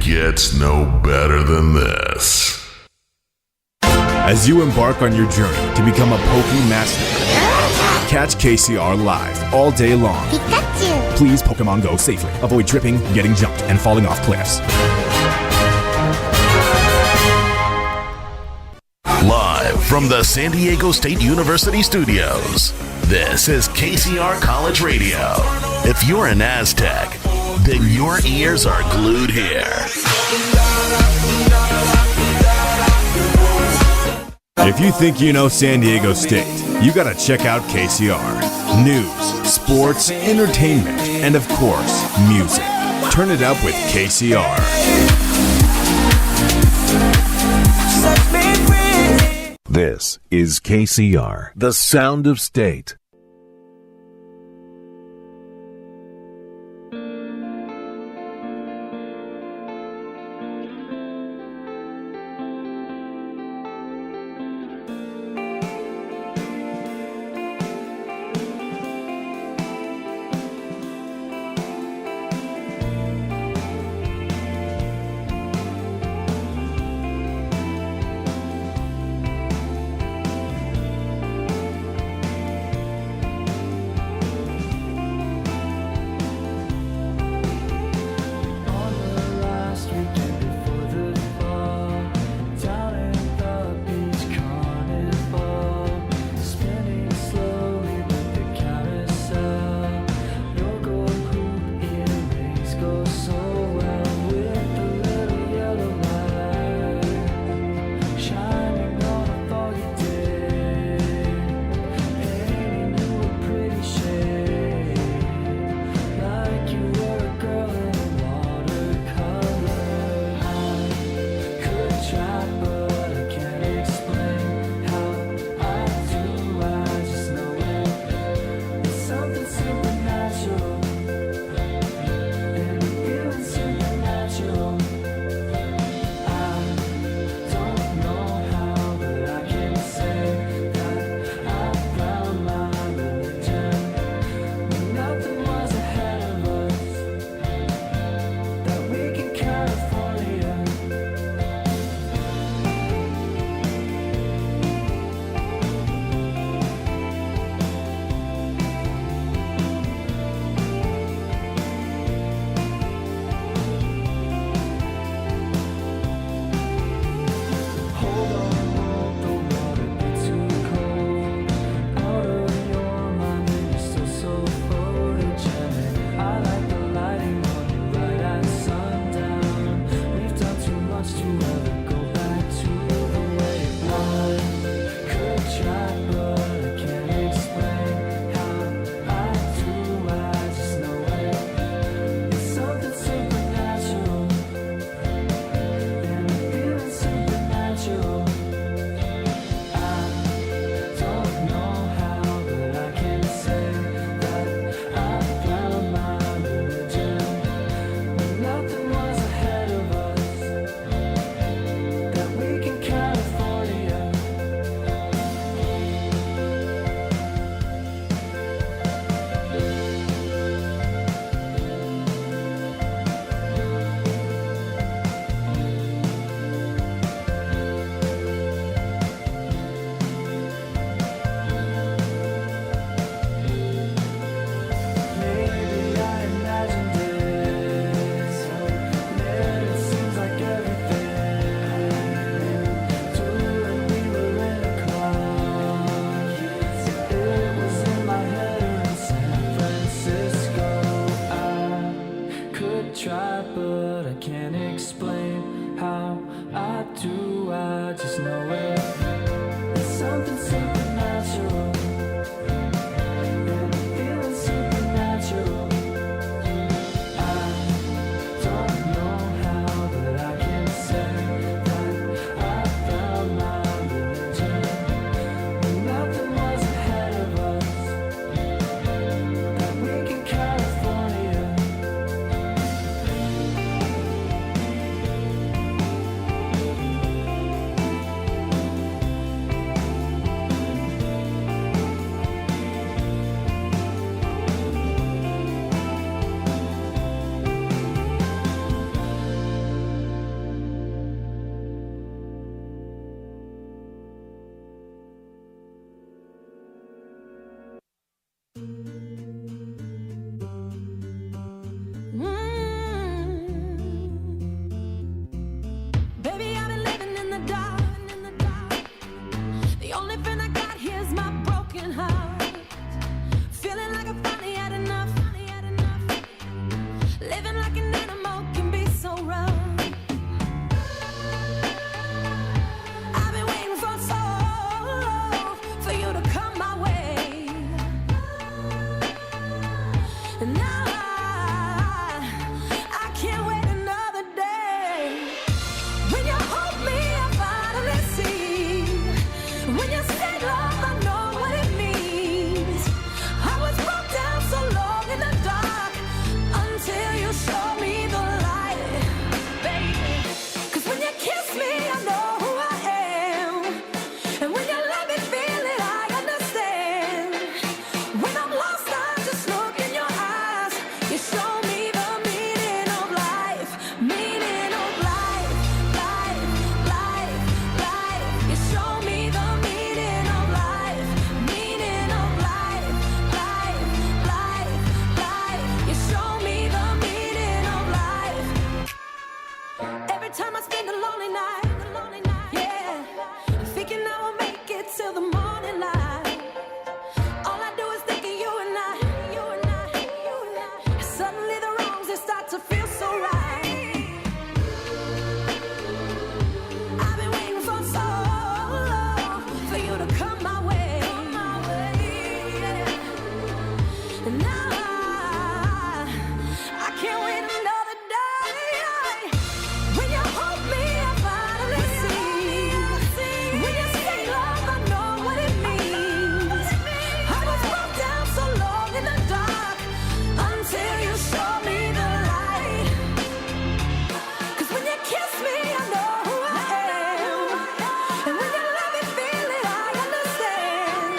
gets no better than this. As you embark on your journey to become a Poke Master, catch KCR live all day long. Pikachu! Please Pokemon Go safely. Avoid tripping, getting jumped, and falling off cliffs. Live from the San Diego State University studios, this is KCR College Radio. If you're an Aztec, then your ears are glued here. If you think you know San Diego State, you gotta check out KCR. News, sports, entertainment, and of course, music. Turn it up with KCR. This is KCR, the sound of state. Baby, I've been living in the dark. The only thing I got here is my broken heart. Feeling like I finally had enough. Living like an animal can be so rough. I've been waiting for so long for you to come my way. And now I can't wait another day. When you hold me, I finally see. When you say love, I know what it means. I was broke down so long in the dark until you show me the light, baby. 'Cause when you kiss me, I know who I am. And when you let me feel it, I understand. When I'm lost, I just look in your eyes. You show me the meaning of life. Meaning of life, life, life, life. You show me the meaning of life. Meaning of life, life, life, life. You show me the meaning of life. Every time I spend a lonely night, yeah, thinking I will make it till the morning light. All I do is think of you and I. Suddenly the wrongs, they start to feel so right. I've been waiting for so long for you to come my way. And now I can't wait another day. When you hold me, I finally see. When you say love, I know what it means. I was broke down so long in the dark until you show me the light. 'Cause when you kiss me, I know who I am. And when you let me feel it, I understand.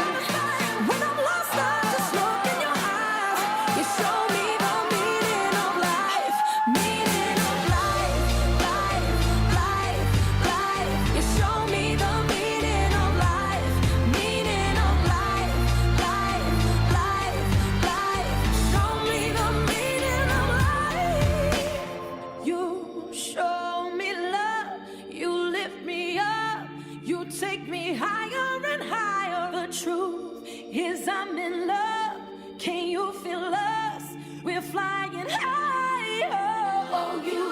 When I'm lost, I just look in your eyes. You show me the meaning of life. Meaning of life, life, life, life. You show me the meaning of life. Meaning of life, life, life, life. Show me the meaning of life. You show me love. You lift me up. You take me higher and higher. The truth is I'm in love. Can you feel us? We're flying higher. Oh, you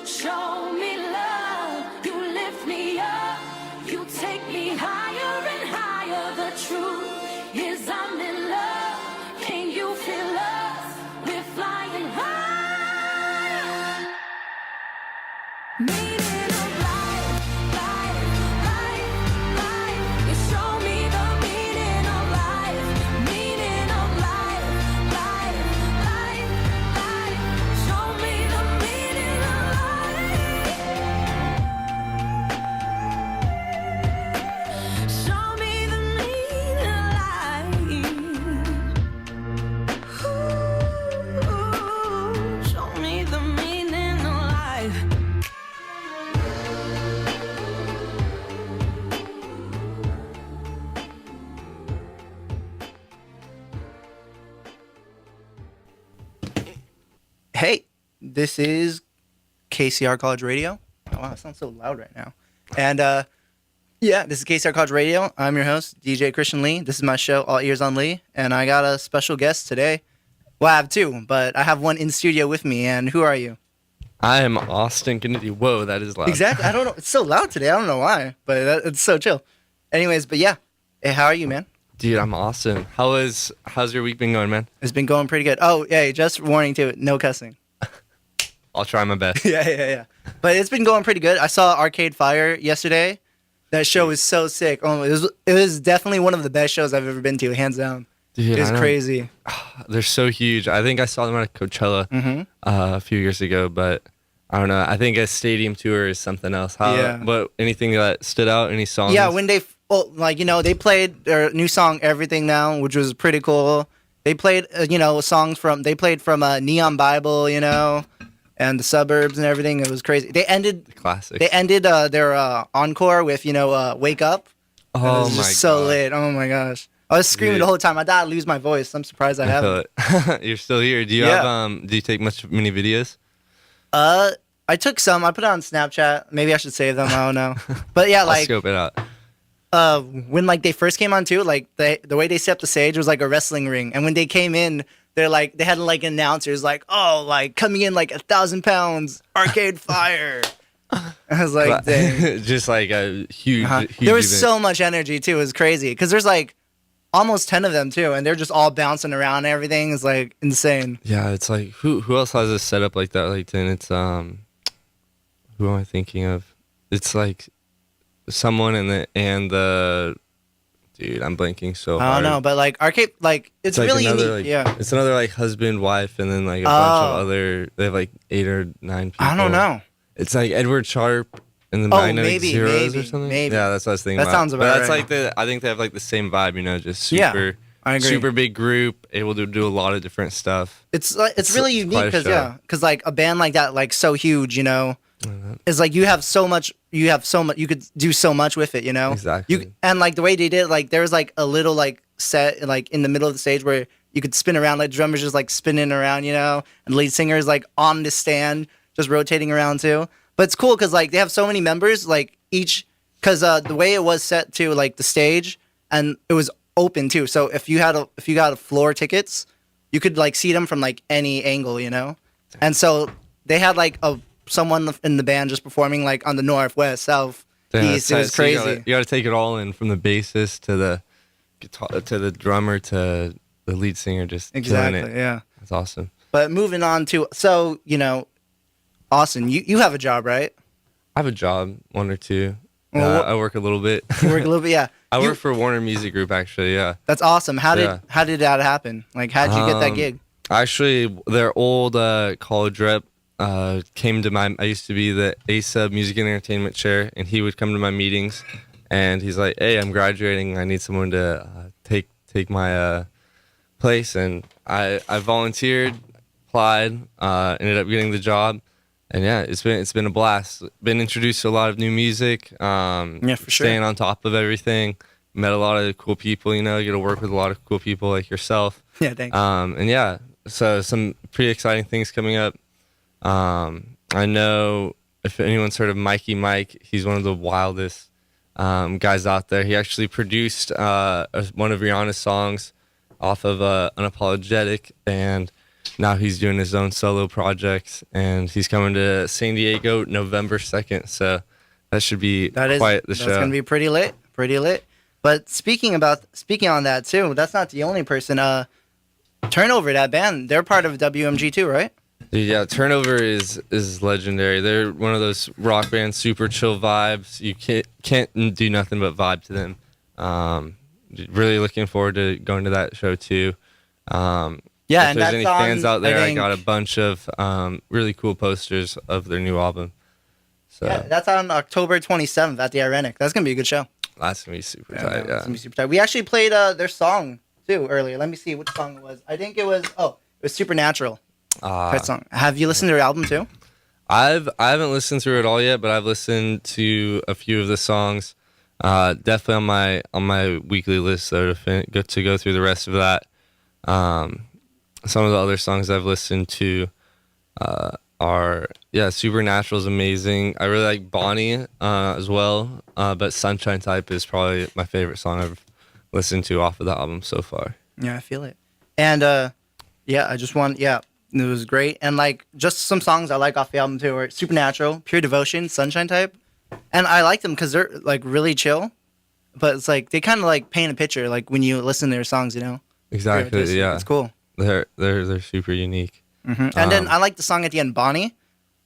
show me love. You lift me up. You take me higher and higher. The truth is I'm in love. Can you feel us? We're flying higher. Meaning of life, life, life, life. You show me the meaning of life. Meaning of life, life, life, life. Show me the meaning of life. Show me the meaning of life. Ooh, show me the meaning of life. Hey, this is KCR College Radio. Oh, wow, it sounds so loud right now. And yeah, this is KCR College Radio. I'm your host, DJ Christian Lee. This is my show, All Ears on Lee. And I got a special guest today. Well, I have two, but I have one in studio with me. And who are you? I am Austin Kennedy. Whoa, that is loud. Exactly. I don't know. It's so loud today. I don't know why, but it's so chill. Anyways, but yeah. Hey, how are you, man? Dude, I'm Austin. How's your week been going, man? It's been going pretty good. Oh, yeah, just warning too, no cussing. I'll try my best. Yeah. But it's been going pretty good. I saw Arcade Fire yesterday. That show was so sick. Oh, it was definitely one of the best shows I've ever been to, hands down. Dude, It's crazy. They're so huge. I think I saw them at Coachella a few years ago, but I don't know. I think a stadium tour is something else. But anything that stood out? Any songs? Yeah, when they played their new song "Everything Now," which was pretty cool. They played songs from Neon Bible, and the Suburbs and everything. It was crazy. They ended classics. They ended their encore with "Wake Up." Oh it was my just so God. lit. Oh my gosh. I was screaming Dude. the whole time. I thought I'd lose my voice. I'm surprised I I feel haven't. it. You're still here. Do you Yeah. have do you take many videos? I took some. I put it on Snapchat. Maybe I should save them. I don't know. But yeah, I'll like scope it out. when like they first came on too, like the way they set up the stage was like a wrestling ring. And when they came in, they had like announcers like, oh, like coming in like 1,000 pounds, Arcade Fire. I was like, dang. Just like a huge, huge There was event. so much energy too. It was crazy because there's like almost 10 of them too, and they're just all bouncing around. And everything is like insane. Yeah, it's like who else has a setup like that? Like then it's who am I thinking of? It's like someone and the dude. I'm blanking so hard. I don't know, but like arcade, like it's like really another, unique. like, Yeah, it's another like husband, wife, and then like a bunch of other. They have like 8 or 9 people. I don't know. It's like Edward Sharp and the Oh, Magnetic maybe, Zeros maybe, or something. maybe. Yeah, that's what I was thinking. That about. sounds about But that's right. like I think they have like the same vibe. You know, just Yeah, super. I agree. Super big group, able to do a lot of different stuff. It's like it's really it's unique quite a because show. because like a band like that, like so huge, you know, is like you have so much, you could do so much with it, you know. Exactly. And like the way they did, like there was like a little like set like in the middle of the stage where you could spin around, like drummers just like spinning around, you know, and the lead singer is like on the stand just rotating around too. But it's cool because like they have so many members, like each because the way it was set to like the stage and it was open too. So if you got a floor tickets, you could like see them from like any angle, you know. And so they had like someone in the band just performing like on the north, west, south, east. It was crazy. You got to take it all in, from the bassist to the guitar to the drummer to the lead singer, just killing Exactly. it. Yeah. That's awesome. But moving on to you know, Austin, you have a job, right? I have a job, 1 or 2. Well, I work a little bit. You work a little bit, yeah. I work for Warner Music Group, actually. Yeah. That's awesome. How Yeah. did that happen? Like, how did you get that gig? Actually, their old college rep came to I used to be the ASA Music and Entertainment Chair, and he would come to my meetings, and he's like, "Hey, I'm graduating. I need someone to take my place," and I volunteered, applied, ended up getting the job, and yeah, it's been a blast. Been introduced to a lot of new music. Yeah, for sure. Staying on top of everything. Met a lot of cool people. You know, you get to work with a lot of cool people like yourself. Yeah, thanks. And yeah, so some pretty exciting things coming up. I know if anyone's heard of Mikey Mike, he's one of the wildest guys out there. He actually produced one of Rihanna's songs off of Unapologetic, and now he's doing his own solo projects, and he's coming to San Diego November 2nd. So that should be quite the show. That's gonna be pretty lit. Pretty lit. But speaking on that too, that's not the only person. Turnover, that band, they're part of WMG too, right? Dude, yeah, Turnover is legendary. They're one of those rock bands, super chill vibes. You can't do nothing but vibe to them. Really looking forward to going to that show too. Yeah, if and there's that's any fans on, out there, I think- got a bunch of really cool posters of their new album. So Yeah, that's on October 27th at the Irenic. That's gonna be a good show. that's gonna be super Yeah, tight. that's Yeah. gonna be super tight. We actually played their song too earlier. Let me see which song it was. I think it was Supernatural. That song. Have you listened to their album too? I haven't listened through it all yet, but I've listened to a few of the songs. Definitely on my weekly list though to go through the rest of that. Some of the other songs I've listened to are Supernatural's amazing. I really like Bonnie as well, but Sunshine Type is probably my favorite song I've listened to off of the album so far. Yeah, I feel it. And it was great. And like just some songs I like off the album too are Supernatural, Pure Devotion, Sunshine Type. And I like them because they're like really chill, but it's like they kind of like paint a picture like when you listen to their songs, you know. Exactly. Yeah. It's cool. They're super unique. And then I like the song at the end, Bonnie.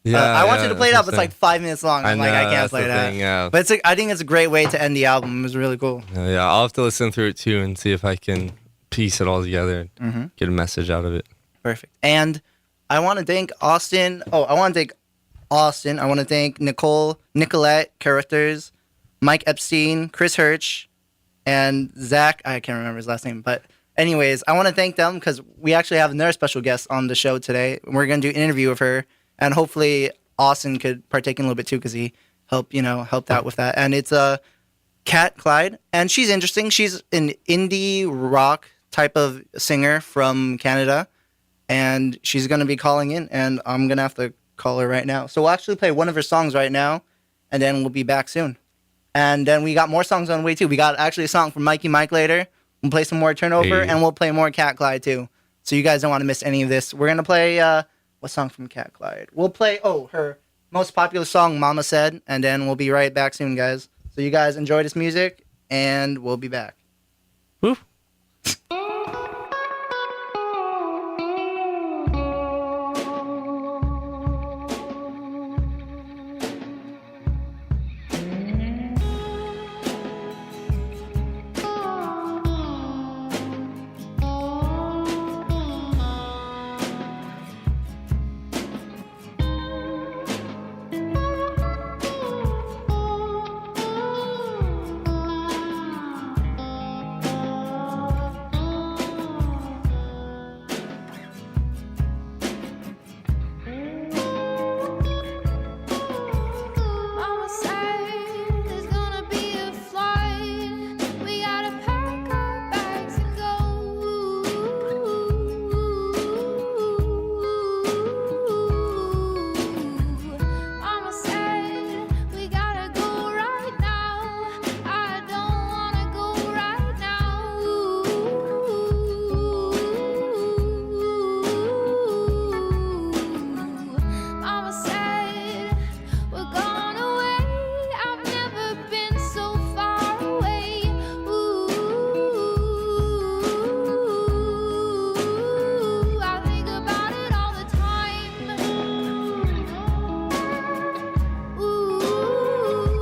Yeah. I wanted to play it that's up. the It's like 5 minutes long. I'm like, I can't that's play the that. thing, yeah. But I think it's a great way to end the album. It was really cool. Yeah, I'll have to listen through it too and see if I can piece it all together and get a message out of it. Perfect. And I want to thank Austin. I want to thank Austin. I want to thank Nicolette, characters, Mike Epstein, Chris Hirsch, and Zach. I can't remember his last name. But anyways, I want to thank them because we actually have another special guest on the show today. We're going to do an interview with her. And hopefully Austin could partake in a little bit too because he helped out with that. And it's Cat Clyde, and she's interesting. She's an indie rock type of singer from Canada, and she's going to be calling in, and I'm going to have to call her right now. So we'll actually play one of her songs right now, and then we'll be back soon. And then we got more songs on the way, too. We got actually a song from Mikey Mike later. We'll play some more Turnover, Hey. and we'll play more Cat Clyde, too. So you guys don't want to miss any of this. We're going to play, what song from Cat Clyde? We'll play, her most popular song, Mama Said, and then we'll be right back soon, guys. So you guys enjoy this music, and we'll be back. Woo. Mama said there's gonna be a flight. We gotta pack our bags and go. Mama said we gotta go right now. I don't wanna go right now. Mama said we're gone away. I've never been so far away. I think about it all the time.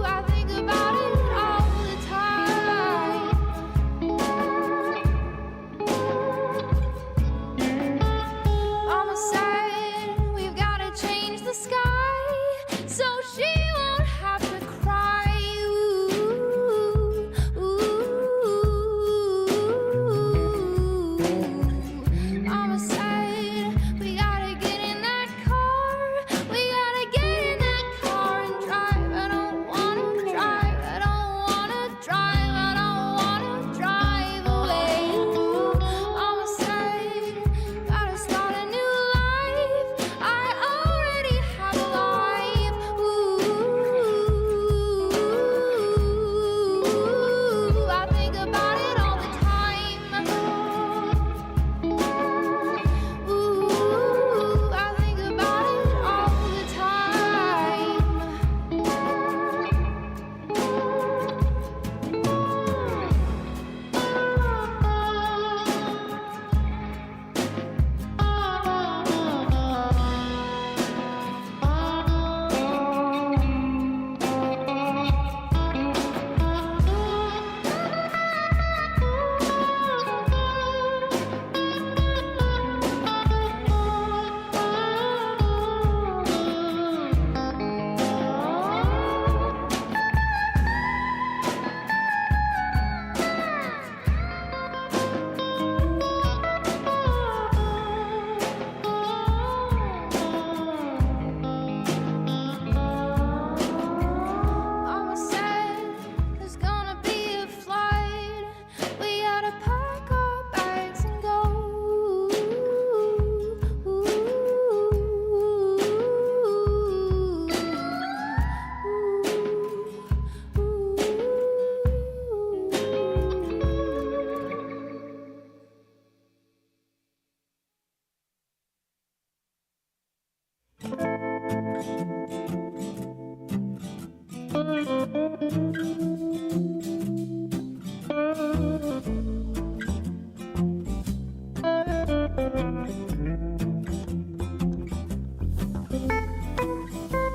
I think about it all the time. Mama said we've got to change the sky so she won't have to cry. Mama said we gotta get in that car. We gotta get in that car and drive. I don't wanna drive. I don't wanna drive. I don't wanna drive away. Mama said gotta start a new life. I already have a life. I think about it all the time. I think about it all the time. Mama said there's gonna be a flight. We gotta pack our bags and go.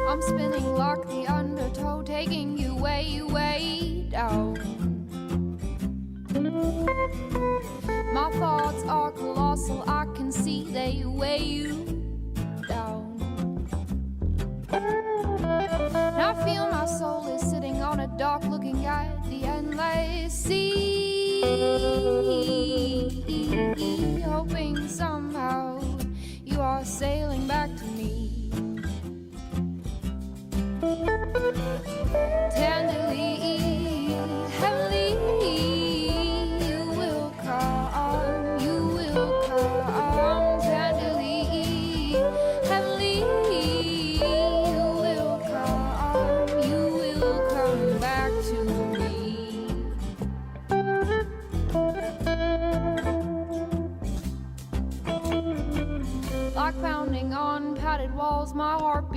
I'm spinning like the undertow, taking you way, way down. My thoughts are colossal, I can see they weigh you down. And I feel my soul is sitting on a dock looking at the endless sea, hoping somehow you are sailing back to me. Tenderly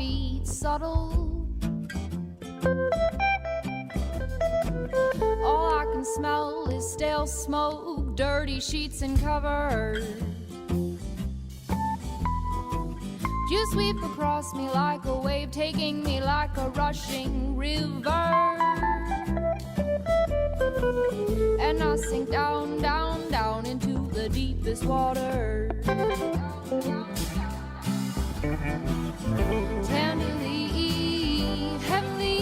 heartbeat subtle. All I can smell is stale smoke, dirty sheets and covers. You sweep across me like a wave, taking me like a rushing river. And I sink down, down, down into the deepest water. Tenderly, heavenly,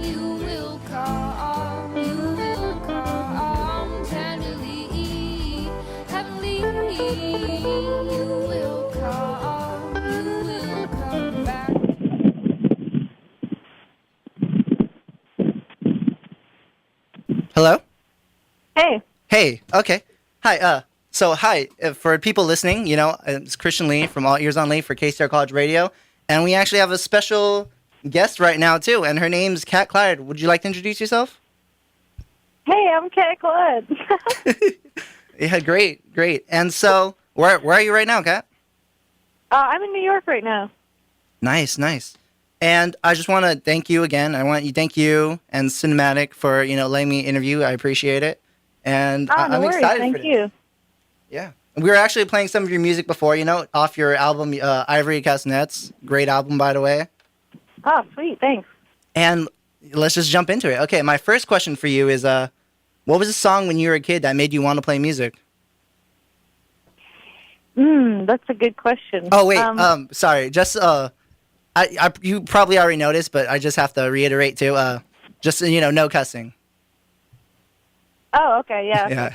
you will come, you will come. Tenderly, heavenly, you will come, you will come back. Hello? Hey. Hey, okay. Hi, for people listening, it's Christian Lee from All Ears on Lee for KCR College Radio, and we actually have a special guest right now, too, and her name's Cat Clyde. Would you like to introduce yourself? Hey, I'm Cat Clyde. Yeah, great. And so, where are you right now, Cat? I'm in New York right now. Nice. And I just want to thank you again. Thank you and Cinematic for, letting me interview. I appreciate it. And I'm no worries. excited Thank for this. you. Yeah. We were actually playing some of your music before, off your album, Ivory Castanets. Great album, by the way. Oh, sweet. Thanks. And let's just jump into it. Okay, my first question for you is, what was a song when you were a kid that made you want to play music? That's a good question. Oh, wait, sorry. Just, you probably already noticed, but I just have to reiterate, too. Just, no cussing. Oh, okay, yeah. Yeah.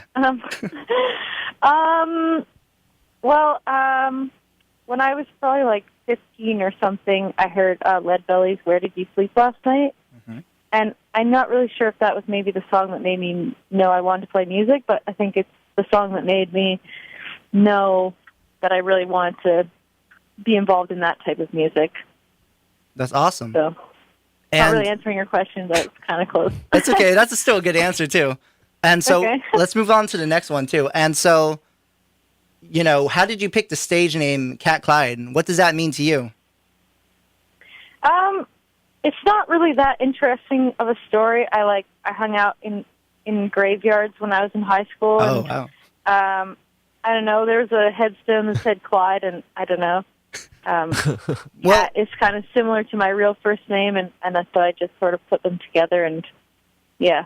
When I was probably like 15 or something, I heard Leadbelly's "Where Did You Sleep Last Night?" Mm-hmm. And I'm not really sure if that was maybe the song that made me know I wanted to play music, but I think it's the song that made me know that I really wanted to be involved in that type of music. That's awesome. So, not really answering your question, but it's kind of close. It's okay. That's still a good answer, too. And so Okay. let's move on to the next one, too. And so, how did you pick the stage name Cat Clyde? What does that mean to you? It's not really that interesting of a story. I hung out in graveyards when I was in high school. Oh, and, wow. I don't know. There was a headstone that said Clyde, and I don't know. Well, it's kind of similar to my real first name, and so I just sort of put them together, and yeah.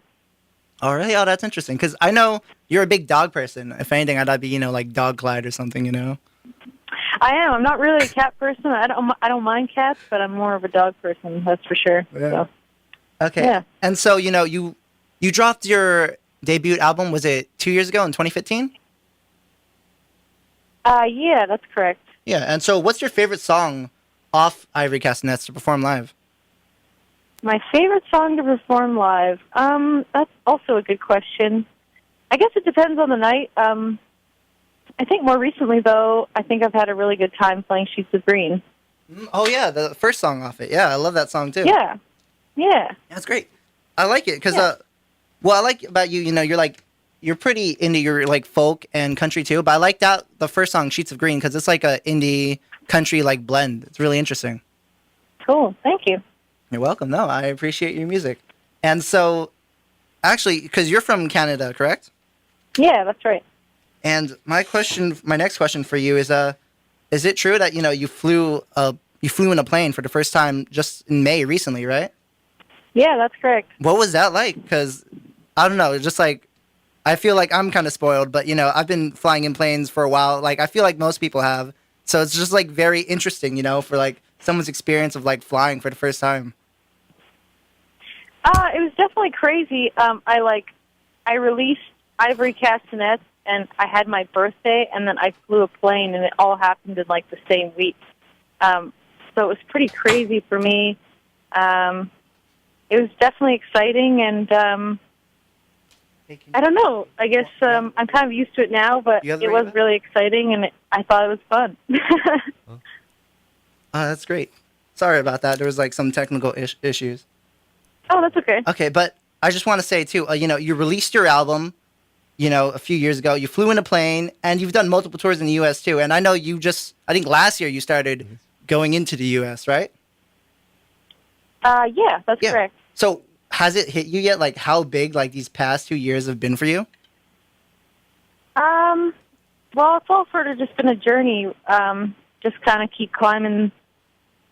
all right. Oh, that's interesting. Because I know you're a big dog person. If anything, I'd be, like Dog Clyde or something, I am. I'm not really a cat person. I don't mind cats, but I'm more of a dog person. That's for sure. Yeah. So, Okay. Yeah. And so, you dropped your debut album, was it 2 years ago in 2015? yeah, that's correct. Yeah. And so what's your favorite song off Ivory Castanets to perform live? My favorite song to perform live? That's also a good question. I guess it depends on the night. I think more recently, though, I think I've had a really good time playing Sheets of Green. Oh, yeah. The first song off it. Yeah. I love that song, too. Yeah. That's great. I like it because, Yeah. I like about you, you're pretty into your folk and country too. But I like that the first song, Sheets of Green, because it's like a indie country blend. It's really interesting. Cool. Thank you. You're welcome. No, I appreciate your music. And so, actually, because you're from Canada, correct? Yeah, that's right. And my next question for you is it true that you flew in a plane for the first time just in May recently, right? Yeah, that's correct. What was that like? Because I don't know, just I feel like I'm kind of spoiled, but I've been flying in planes for a while. I feel like most people have, so it's just very interesting, for someone's experience of flying for the first time. It was definitely crazy. I released Ivory Castanets, and I had my birthday, and then I flew a plane, and it all happened in the same week. So it was pretty crazy for me. It was definitely exciting, and I don't know. I guess I'm kind of used to it now, but it was really exciting, and I thought it was fun. That's great. Sorry about that. There was some technical issues. Oh, that's okay. Okay, but I just want to say too, you released your album, a few years ago. You flew in a plane, and you've done multiple tours in the U.S. too. And I know I think last year you started going into the U.S., right? Yeah, that's Yeah. correct. So has it hit you yet? Like how big like these past 2 years have been for you? Well, it's all sort of just been a journey. Just kind of keep climbing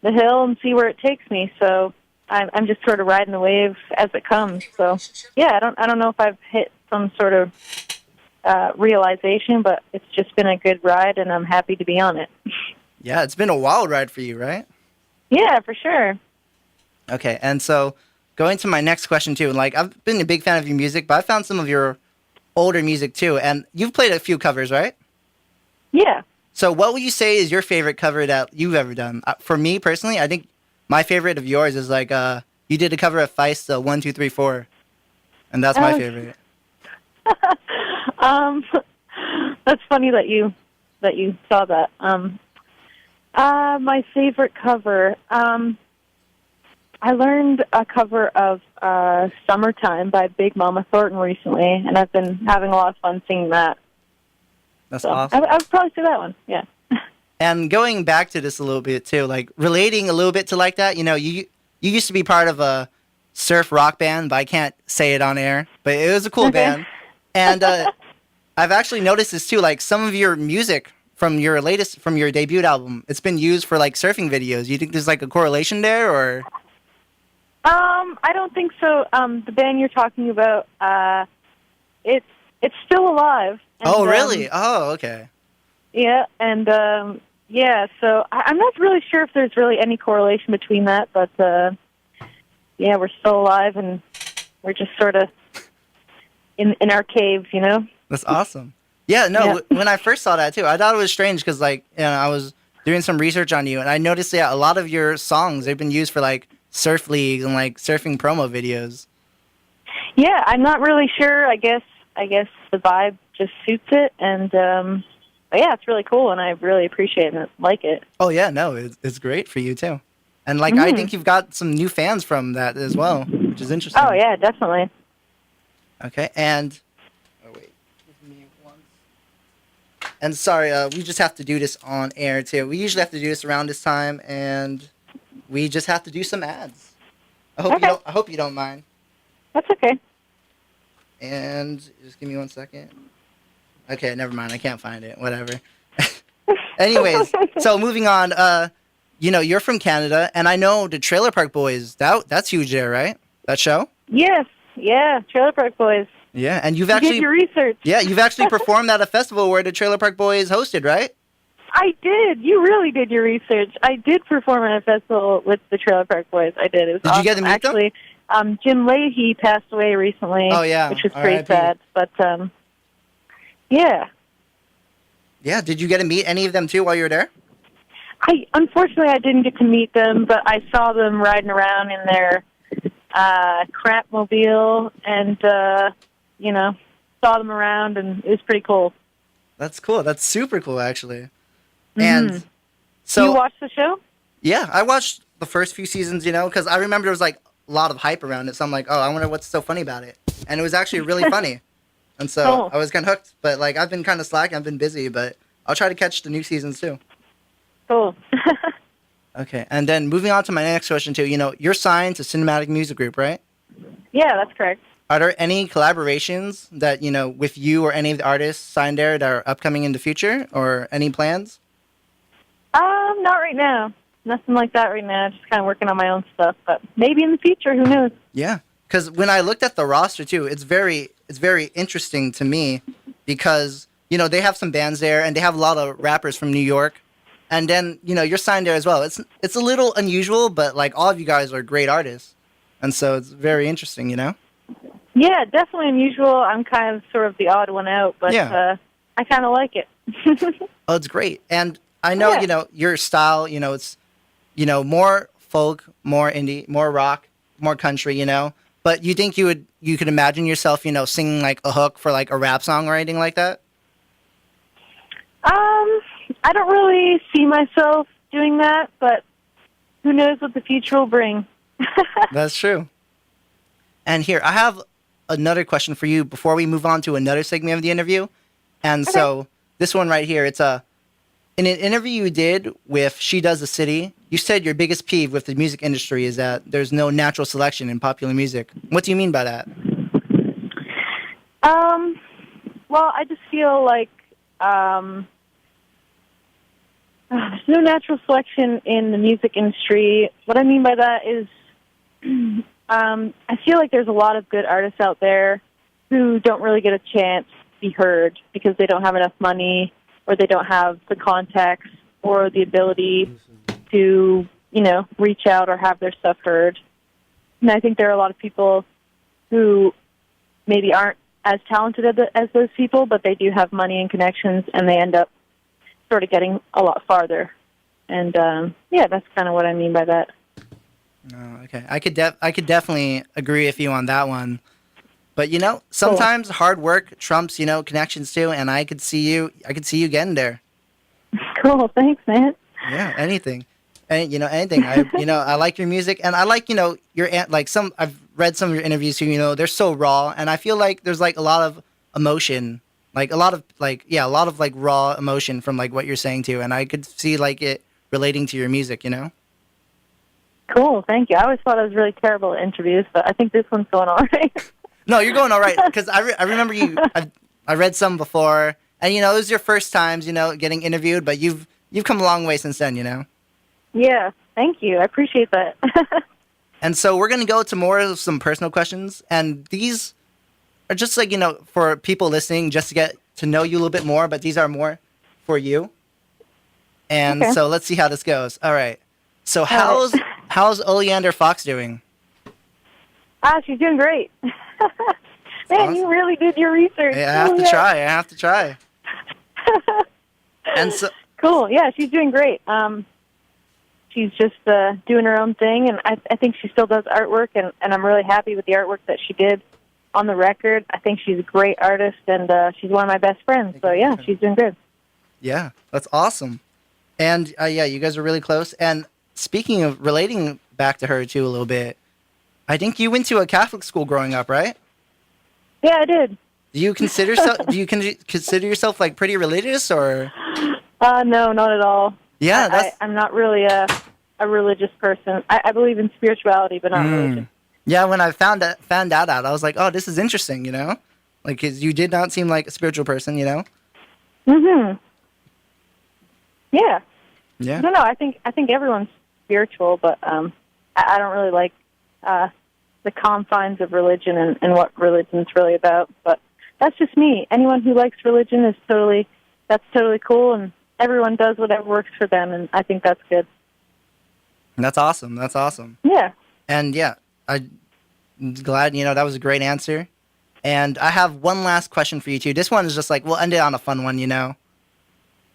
the hill and see where it takes me. So I'm just sort of riding the wave as it comes. So yeah, I don't know if I've hit some sort of realization, but it's just been a good ride, and I'm happy to be on it. Yeah, it's been a wild ride for you, right? Yeah, for sure. Okay, and so going to my next question too, and like I've been a big fan of your music, but I found some of your older music too, and you've played a few covers, right? Yeah. So what would you say is your favorite cover that you've ever done? For me personally, I think my favorite of yours is like you did a cover of Feist, 1, 2, 3, 4, and that's my favorite. That's funny that you saw that. My favorite cover. I learned a cover of "Summertime" by Big Mama Thornton recently, and I've been having a lot of fun singing that. That's So awesome. I would probably say that one. Yeah. And going back to this a little bit too, like relating a little bit to like that, you know, you used to be part of a surf rock band, but I can't say it on air, but it was a cool band. And I've actually noticed this too, like some of your music from your debut album, it's been used for like surfing videos. You think there's like a correlation there, or? I don't think so. The band you're talking about, it's still alive. And, Oh, really? Oh, okay. Yeah, and yeah, so I'm not really sure if there's really any correlation between that, but yeah, we're still alive, and we're just sort of in our caves, you know? That's awesome. Yeah, no, Yeah. when I first saw that too, I thought it was strange because like, you know, I was doing some research on you, and I noticed that a lot of your songs, they've been used for like surf leagues and like surfing promo videos. Yeah, I'm not really sure. I guess the vibe just suits it, and but yeah, it's really cool, and I really appreciate it and like it. Oh yeah, no, it's great for you too. And like I think you've got some new fans from that as well, which is interesting. Oh yeah, definitely. Okay, and oh wait, give me one. And sorry, we just have to do this on air too. We usually have to do this around this time, and we just have to do some ads. I hope you don't mind. That's okay. And just give me 1 second. Okay, never mind. I can't find it. Whatever. Anyways, so moving on. You know, you're from Canada, and I know the Trailer Park Boys. That's huge there, right? That show. Yes, yeah, Trailer Park Boys. Yeah, and you've You actually did your research. yeah, you've actually performed at a festival where the Trailer Park Boys hosted, right? I did. You really did your research. I did perform at a festival with the Trailer Park Boys. I did. It was Did awesome. you get to meet them? Actually, Jim Leahy passed away recently. Oh, yeah. Which was pretty R.I.P. sad. But yeah. Yeah. Did you get to meet any of them too while you were there? Unfortunately I didn't get to meet them, but I saw them riding around in their crap mobile, and you know, saw them around, and it was pretty cool. That's cool. That's super cool, actually. And so You watched the show? yeah, I watched the first few seasons, you know, because I remember there was like a lot of hype around it. So I'm like, oh, I wonder what's so funny about it. And it was actually really funny. And so Cool. I was kind of hooked. But like, I've been kind of slacking. I've been busy, but I'll try to catch the new seasons too. Cool. Okay. And then moving on to my next question too, you know, you're signed to Cinematic Music Group, right? Yeah, that's correct. Are there any collaborations that, you know, with you or any of the artists signed there that are upcoming in the future, or any plans? Not right now. Nothing like that right now. Just kind of working on my own stuff, but maybe in the future. Who knows? Yeah, because when I looked at the roster too, it's very interesting to me because, you know, they have some bands there and they have a lot of rappers from New York, and then, you know, you're signed there as well. It's a little unusual, but like all of you guys are great artists, and so it's very interesting, you know. Yeah, definitely unusual. I'm kind of sort of the odd one out, but Yeah. I kind of like it. Oh, it's great, and I know, Yeah. you know, your style, you know, it's, you know, more folk, more indie, more rock, more country, you know. But you think you could imagine yourself, you know, singing like a hook for like a rap song or anything like that? I don't really see myself doing that, but who knows what the future will bring. That's true. And here, I have another question for you before we move on to another segment of the interview. And so this one right here, it's In an interview you did with She Does the City, you said your biggest peeve with the music industry is that there's no natural selection in popular music. What do you mean by that? Well, I just feel like there's no natural selection in the music industry. What I mean by that is I feel like there's a lot of good artists out there who don't really get a chance to be heard because they don't have enough money or they don't have the contacts or the ability to, reach out or have their stuff heard. And I think there are a lot of people who maybe aren't as talented as those people, but they do have money and connections, and they end up sort of getting a lot farther. And, that's kind of what I mean by that. Oh, okay. I could definitely agree with you on that one. But, sometimes hard work trumps, connections too, and I could see you getting there. Cool. Thanks, man. Yeah, anything. And, anything. I like your music, and I like, I've read some of your interviews too, they're so raw, and I feel like there's like a lot of emotion, like a lot of raw emotion from like what you're saying too, and I could see like it relating to your music, Cool, thank you. I always thought I was really terrible at interviews, but I think this one's going all right. No, you're going all right, because I remember you, I read some before, and it was your first times, getting interviewed, but you've come a long way since then, Yeah, thank you. I appreciate that. And so we're going to go to more of some personal questions. And these are just like, for people listening, just to get to know you a little bit more. But these are more for you. And Okay. so let's see how this goes. All right. So how's Oleander Fox doing? She's doing great. Man, awesome. you really did your research. I have to try. And so, Cool. Yeah, she's doing great. She's just doing her own thing, and I think she still does artwork, and I'm really happy with the artwork that she did on the record. I think she's a great artist, and she's one of my best friends. So, yeah, she's doing good. yeah, that's awesome. And, you guys are really close. And speaking of relating back to her, too, a little bit, I think you went to a Catholic school growing up, right? Yeah, I did. Do you consider yourself like pretty religious, or? No, not at all. Yeah, I'm not really a religious person. I believe in spirituality, but not religion. Yeah, when I found that out, I was like, oh, this is interesting, like 'cause you did not seem like a spiritual person, Mhm. Yeah. Yeah. No, I think everyone's spiritual, but I don't really like the confines of religion and what religion's really about. But that's just me. Anyone who likes religion that's totally cool, and everyone does whatever works for them, and I think that's good. That's awesome. That's awesome. Yeah. And I'm glad, that was a great answer. And I have one last question for you too. This one is just like, we'll end it on a fun one,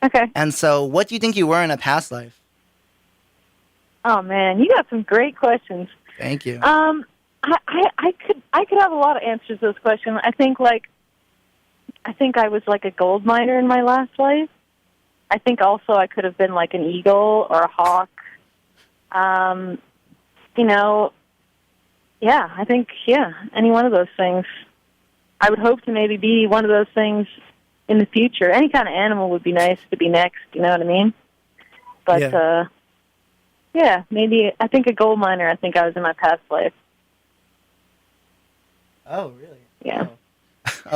Okay. And so, what do you think you were in a past life? Oh man, you got some great questions. Thank you. I could have a lot of answers to this question. I think I was like a gold miner in my last life. I think also I could have been like an eagle or a hawk. I think any one of those things. I would hope to maybe be one of those things in the future. Any kind of animal would be nice to be next, you know what I mean? But maybe I think a gold miner. I think I was in my past life. Oh, really? Yeah. Oh.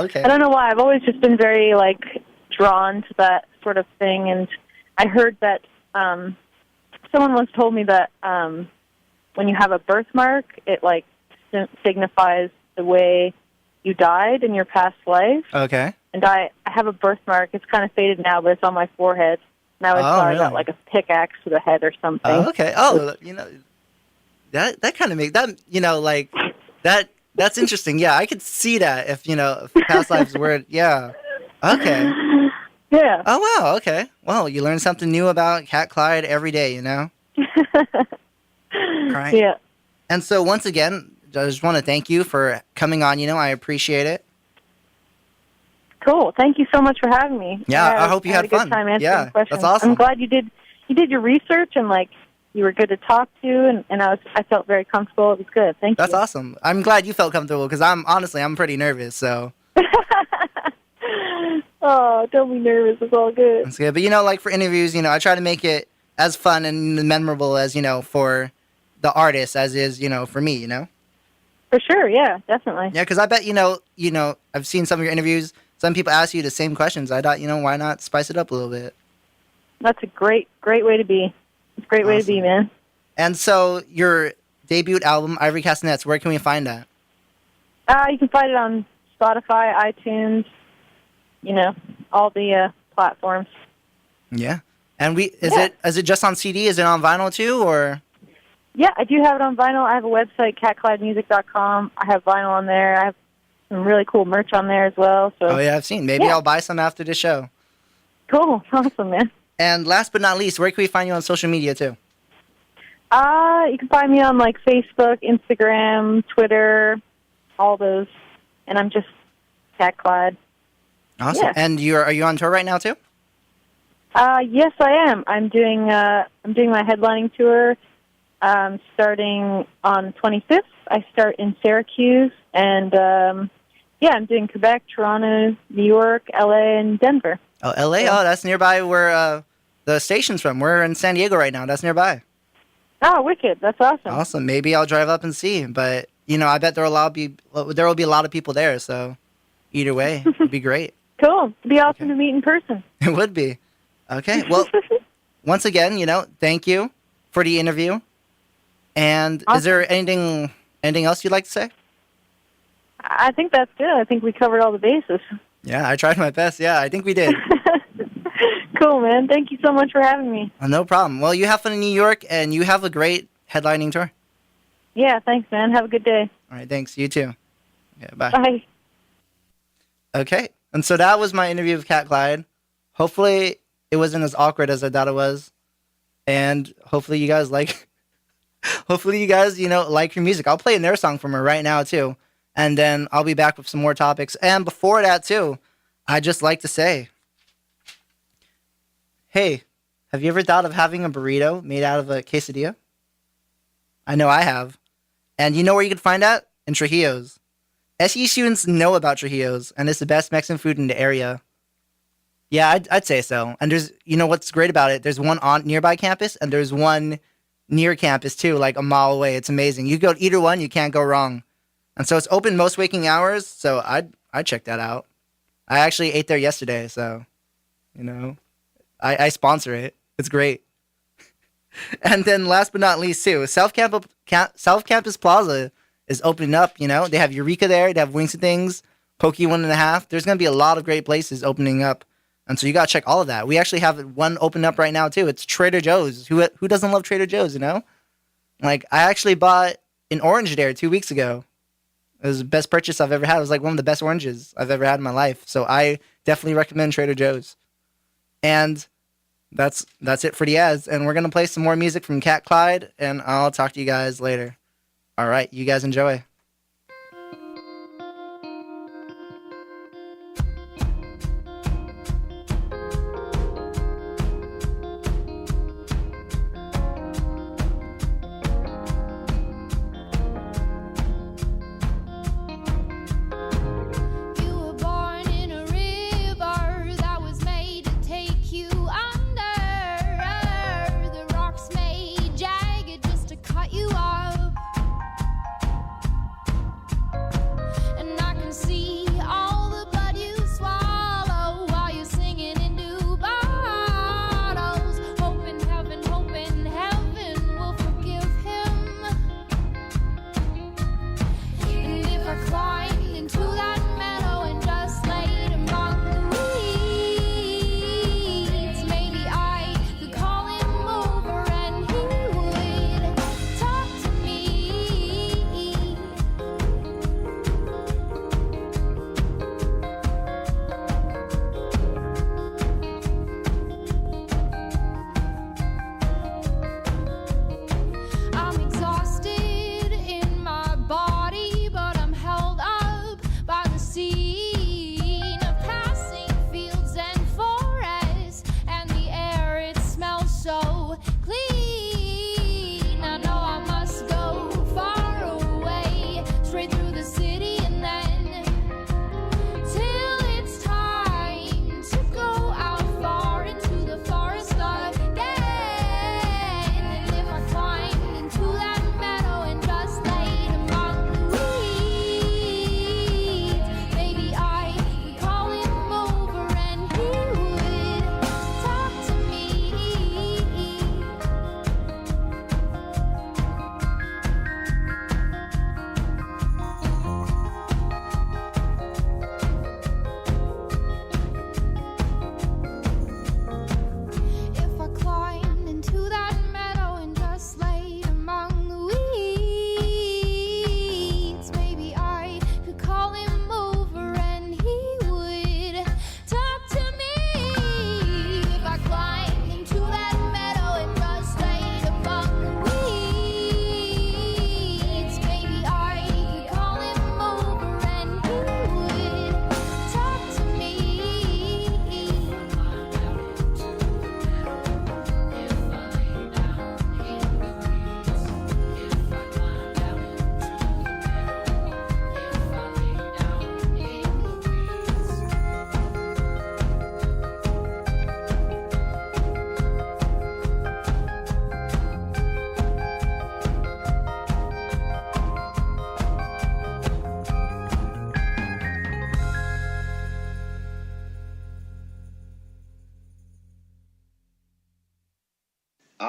Okay. I don't know why. I've always just been very drawn to that sort of thing, and I heard that someone once told me that when you have a birthmark, it signifies the way you died in your past life. Okay. And I have a birthmark. It's kind of faded now, but it's on my forehead. And I always thought I got really? a pickaxe to the head or something. Oh, okay. Oh, that kind of makes that. That's interesting. Yeah, I could see that if past lives were. Yeah. Okay. Yeah. Oh wow. Okay. Well, you learn something new about Cat Clyde every day. Right. Yeah. And so once again, I just want to thank you for coming on. I appreciate it. Cool. Thank you so much for having me. Yeah, I hope you had a good fun. time answering Yeah, questions. that's awesome. I'm glad you did your research, and you were good to talk to, and I felt very comfortable. It was good. Thank you. That's awesome. I'm glad you felt comfortable because I'm pretty nervous. So. Oh, don't be nervous. It's all good. That's good. But, like for interviews, I try to make it as fun and memorable as, for the artist as is, for me, For sure, yeah, definitely. Yeah, because I bet, I've seen some of your interviews. Some people ask you the same questions. I thought, why not spice it up a little bit? That's a great way to be. It's a great way to be, man. And so your debut album, Ivory Castanets, where can we find that? You can find it on Spotify, iTunes, all the platforms. Yeah. And is it just on CD? Is it on vinyl too, or? Yeah, I do have it on vinyl. I have a website, catclydemusic.com. I have vinyl on there. I have some really cool merch on there as well. So. Oh, yeah, I've seen. Maybe I'll buy some after the show. Cool. Awesome, man. And last but not least, where can we find you on social media too? You can find me on Facebook, Instagram, Twitter, all those. And I'm just Cat Clyde. Awesome. Yeah. And are you on tour right now too? Yes, I am. I'm doing my headlining tour. Starting on the 25th. I start in Syracuse, and I'm doing Quebec, Toronto, New York, LA, and Denver. Oh, LA? Oh, that's nearby where the station's from. We're in San Diego right now. That's nearby. Oh, wicked! That's awesome. Awesome. Maybe I'll drive up and see. But I bet there will be a lot of people there. So either way, it'd be great. Cool. It'd be awesome to meet in person. It would be. Okay. Well, once again, thank you for the interview. And awesome. Is there anything else you'd like to say? I think that's good. I think we covered all the bases. Yeah, I tried my best. Yeah, I think we did. Cool, man. Thank you so much for having me. No problem. Well, you have fun in New York, and you have a great headlining tour. Yeah, thanks, man. Have a good day. All right, thanks. You too. Okay, bye. Bye. Okay, and so that was my interview with Cat Clyde. Hopefully, it wasn't as awkward as I thought it was, and hopefully you guys like her music. I'll play another song from her right now too, and then I'll be back with some more topics. And before that too, I'd just like to say, hey, have you ever thought of having a burrito made out of a quesadilla? I know I have. And you know where you can find that? In Trujillo's. SU students know about Trujillo's, and it's the best Mexican food in the area. Yeah, I'd say so. And there's, what's great about it? There's one on nearby campus, and there's one near campus too, like a mile away. It's amazing. You go to either one, you can't go wrong. And so it's open most waking hours, so I'd check that out. I actually ate there yesterday, so, I sponsor it. It's great. And then last but not least too, South Campus Plaza is opening up, They have Eureka there, they have Wings and Things, Pokey 1.5. There's going to be a lot of great places opening up. And so you got to check all of that. We actually have one open up right now too. It's Trader Joe's. Who doesn't love Trader Joe's, I actually bought an orange there 2 weeks ago. It was the best purchase I've ever had. It was like one of the best oranges I've ever had in my life. So I definitely recommend Trader Joe's. And that's it for the ads. And we're going to play some more music from Cat Clyde, and I'll talk to you guys later. All right, you guys enjoy. You were born in a river that was made to take you under. The rocks made jagged just to cut you off. And I can see all the blood you swallow while you're singing in new bottles. Hoping heaven will forgive him. And if I climbed into that meadow and just laid among the weeds, maybe I could call him over and he would talk to me. I'm exhausted in my body, but I'm held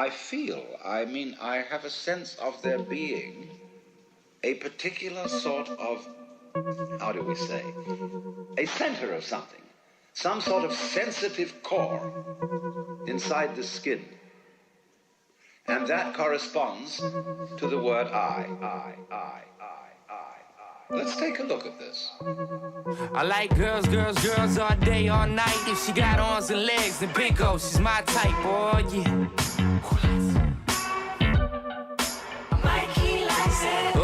I feel, I have a sense of there being a particular sort of, how do we say, a center of something, some sort of sensitive core inside the skin. And that corresponds to the word I. Let's take a look at this. I like girls all day, all night. If she got arms and legs, then bingo, she's my type, oh yeah.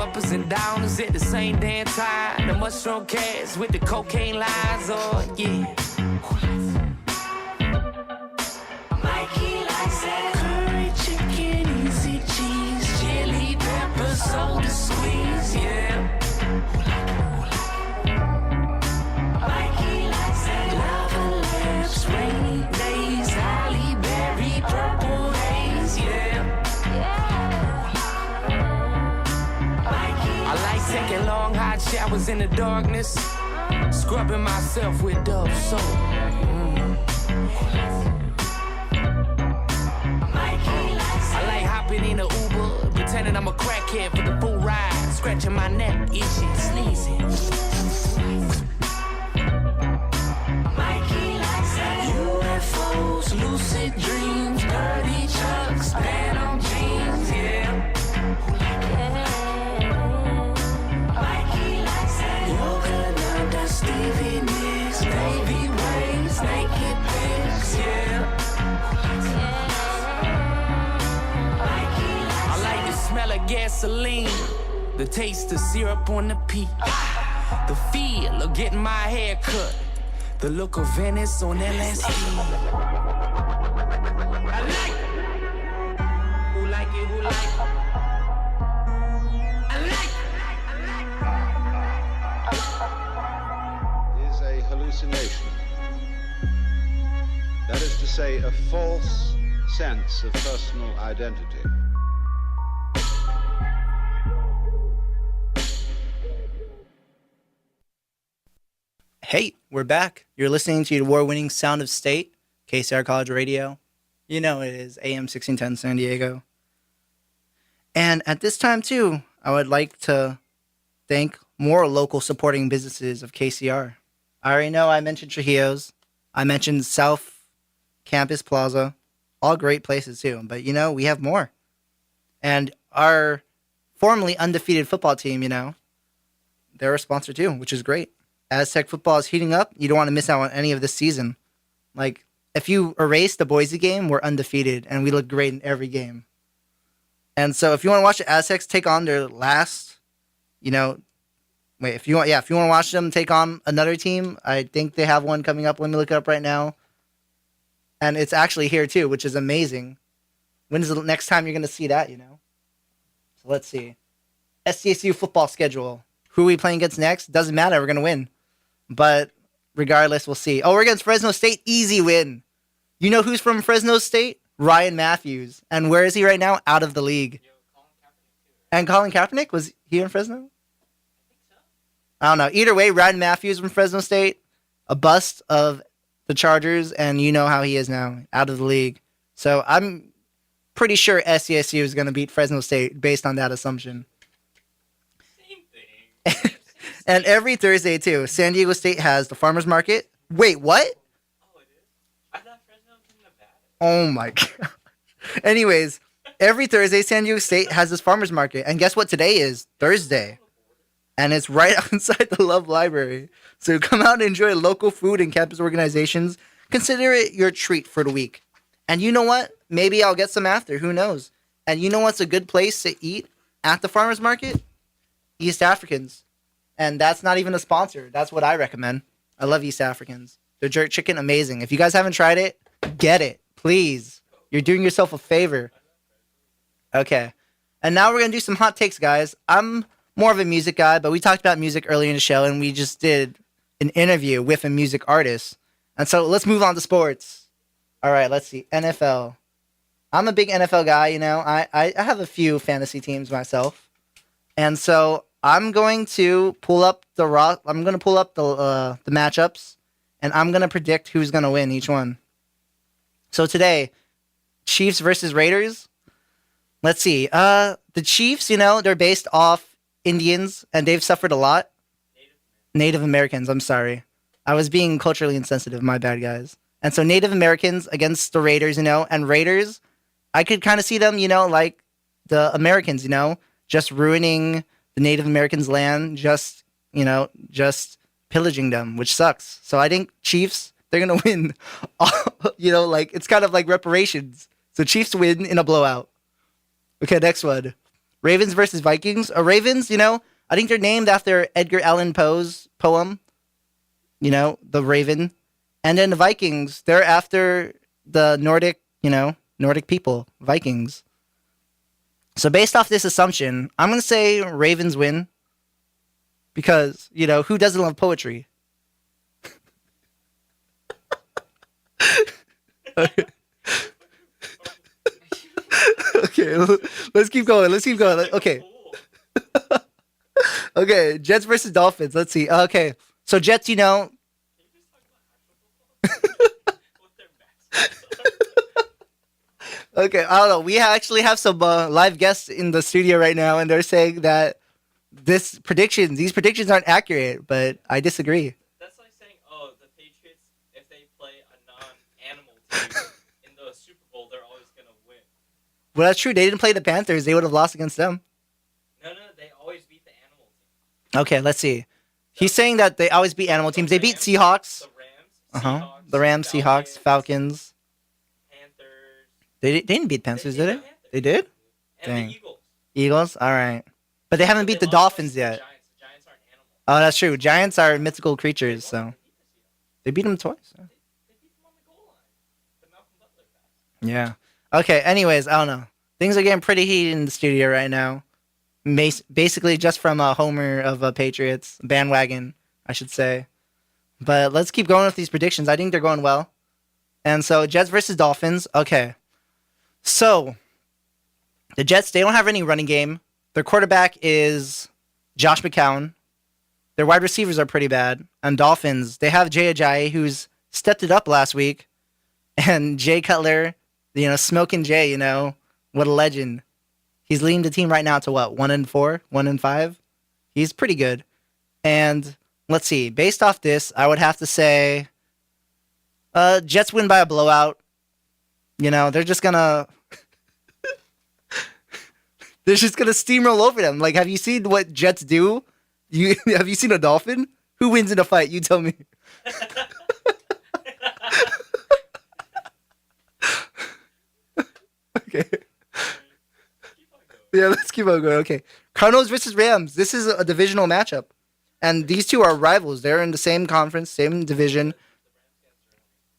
Uppers and downers at the same damn time. The mushroom cats with the cocaine lines, oh yeah. Curry chicken, easy cheese, chili pepper, soda squeeze, yeah. Lava lamps, rainy days, Halle Berry, purple haze, yeah. I like taking long hot showers in the darkness, scrubbing myself with Dove soap. I like hopping in a Uber, pretending I'm a crackhead for the full ride, scratching my neck, itching, sneezing. UFOs, lucid dreams, dirty chucks, Phantom jeans, yeah. Yoga, Nanda, Stevie Nicks, baby waves, naked pics, yeah. I like the smell of gasoline, the taste of syrup on the peak, the feel of getting my hair cut, the look of Venice on LSD. I like it. Who like it? Who like it? I like it. Is a hallucination. That is to say, a false sense of personal identity. Hey, we're back. You're listening to the award-winning Sound of State, KCR College Radio. You know it is AM 1610 San Diego. And at this time, too, I would like to thank more local supporting businesses of KCR. I already know I mentioned Trujillo's. I mentioned South Campus Plaza. All great places, too. But, we have more. And our formerly undefeated football team, they're a sponsor, too, which is great. Aztec football is heating up. You don't want to miss out on any of this season. Like, if you erase the Boise game, we're undefeated, and we look great in every game. And so if you want to watch the Aztecs take on their last, if you want to watch them take on another team, I think they have one coming up. Let me look it up right now. And it's actually here, too, which is amazing. When's the next time you're going to see that, So let's see. SDSU football schedule. Who are we playing against next? Doesn't matter. We're going to win. But regardless, we'll see. Oh, we're against Fresno State. Easy win. You know who's from Fresno State? Ryan Matthews. And where is he right now? Out of the league. And Colin Kaepernick? Was he in Fresno? I think so. I don't know. Either way, Ryan Matthews from Fresno State. A bust of the Chargers. And you know how he is now. Out of the league. So I'm pretty sure SCSU is going to beat Fresno State based on that assumption. And every Thursday, too, San Diego State has the farmer's market. Wait, what? Oh, it is? I thought Fresno was in Nevada. Oh, my God. Anyways, every Thursday, San Diego State has this farmer's market. And guess what today is? Thursday. And it's right outside the Love Library. So come out and enjoy local food and campus organizations. Consider it your treat for the week. And you know what? Maybe I'll get some after. Who knows? And you know what's a good place to eat at the farmer's market? East Africans. And that's not even a sponsor. That's what I recommend. I love East Africans. Their jerk chicken, amazing. If you guys haven't tried it, get it. Please. You're doing yourself a favor. Okay. And now we're going to do some hot takes, guys. I'm more of a music guy, but we talked about music earlier in the show, and we just did an interview with a music artist. And so let's move on to sports. All right, let's see. NFL. I'm a big NFL guy, I have a few fantasy teams myself. And so I'm going to pull up the matchups, and I'm going to predict who's going to win each one. So today, Chiefs versus Raiders. Let's see. The Chiefs, they're based off Indians, and they've suffered a lot. Native Americans, I'm sorry. I was being culturally insensitive. My bad, guys. And so Native Americans against the Raiders, and Raiders, I could kind of see them, like the Americans, just ruining the Native Americans' land, just pillaging them, which sucks. So I think Chiefs, they're going to win. Like it's kind of like reparations. So Chiefs win in a blowout. Okay, next one. Ravens versus Vikings. Ravens, I think they're named after Edgar Allan Poe's poem, The Raven. And then the Vikings, they're after the Nordic people, Vikings. So based off this assumption, I'm going to say Ravens win because, who doesn't love poetry? Okay, let's keep going. Okay. Okay, Jets versus Dolphins. Let's see. Okay, so Jets, Okay, I don't know. We actually have some live guests in the studio right now, and they're saying that these predictions aren't accurate, but I disagree. That's like saying, the Patriots, if they play a non-animal team in the Super Bowl, they're always going to win. Well, that's true. They didn't play the Panthers. They would have lost against them. No, they always beat the animal team. Okay, let's see. He's saying that they always beat animal teams. They beat Seahawks. The Rams. Seahawks. The Rams, Seahawks, Falcons. Panthers. They didn't beat Panthers, did they? They did? And Dang. the Eagles. Eagles? All right. But they haven't beat the Dolphins yet. The Giants aren't animals. Oh, that's true. Giants are mythical creatures, so. They beat them twice. They beat them on the goal line. The Malcolm Butler pass. Yeah. Okay, anyways, I don't know. Things are getting pretty heated in the studio right now. Basically just from a homer of a Patriots bandwagon, I should say. But let's keep going with these predictions. I think they're going well. And so Jets versus Dolphins. Okay. So the Jets, they don't have any running game. Their quarterback is Josh McCown. Their wide receivers are pretty bad. And Dolphins, they have Jay Ajayi, who's stepped it up last week. And Jay Cutler, smoking Jay, what a legend. He's leading the team right now to what? 1-4, 1-5. He's pretty good. And let's see. Based off this, I would have to say, Jets win by a blowout. They're just gonna, steamroll over them. Like, have you seen what Jets do? Have you seen a dolphin? Who wins in a fight? You tell me. Okay. Yeah, let's keep on going. Okay. Cardinals versus Rams. This is a divisional matchup. And these two are rivals. They're in the same conference, same division.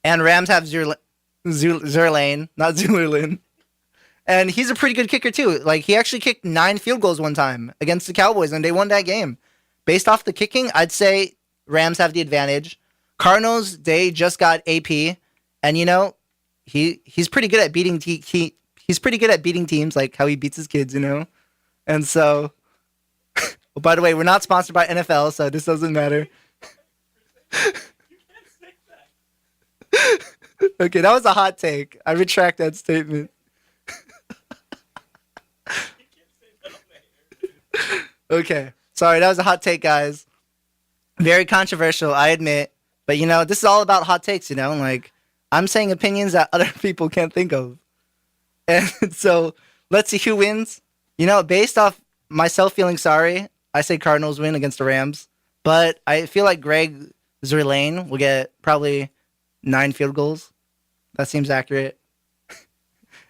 And Rams have Zerlane, not Zuerlin. And he's a pretty good kicker, too. Like, he actually kicked 9 field goals one time against the Cowboys, and they won that game. Based off the kicking, I'd say Rams have the advantage. Cardinals, they just got AP. And, he's pretty good at beating he's pretty good at beating teams, like how he beats his kids, And so, oh, by the way, we're not sponsored by NFL, so this doesn't matter. Okay, that was a hot take. I retract that statement. Okay, sorry, that was a hot take, guys. Very controversial, I admit. But, this is all about hot takes, Like, I'm saying opinions that other people can't think of. And so, let's see who wins. Based off myself feeling sorry, I say Cardinals win against the Rams. But I feel like Greg Zerlane will get probably 9 field goals. That seems accurate.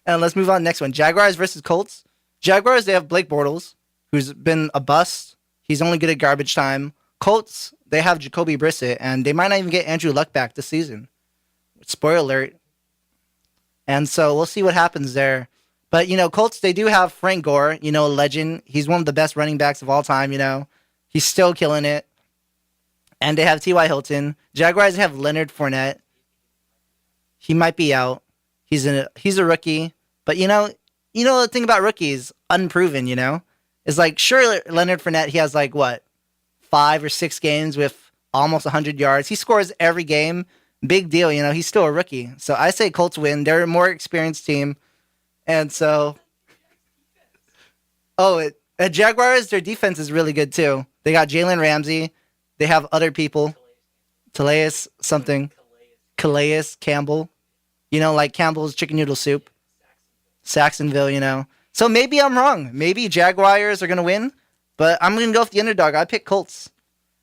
And let's move on. Next one. Jaguars versus Colts. Jaguars, they have Blake Bortles, who's been a bust. He's only good at garbage time. Colts, they have Jacoby Brissett, and they might not even get Andrew Luck back this season. Spoiler alert. And so we'll see what happens there. But, Colts, they do have Frank Gore, a legend. He's one of the best running backs of all time, He's still killing it. And they have T.Y. Hilton. Jaguars have Leonard Fournette. He might be out. He's a rookie. But, the thing about rookies, unproven, is like, sure, Leonard Fournette, he has 5 or 6 games with almost 100 yards. He scores every game. Big deal, he's still a rookie. So I say Colts win. They're a more experienced team. And so, Jaguars, their defense is really good too. They got Jalen Ramsey. They have other people. Calais Campbell. Like Campbell's chicken noodle soup. Saxonville. So maybe I'm wrong. Maybe Jaguars are going to win, but I'm going to go with the underdog. I pick Colts.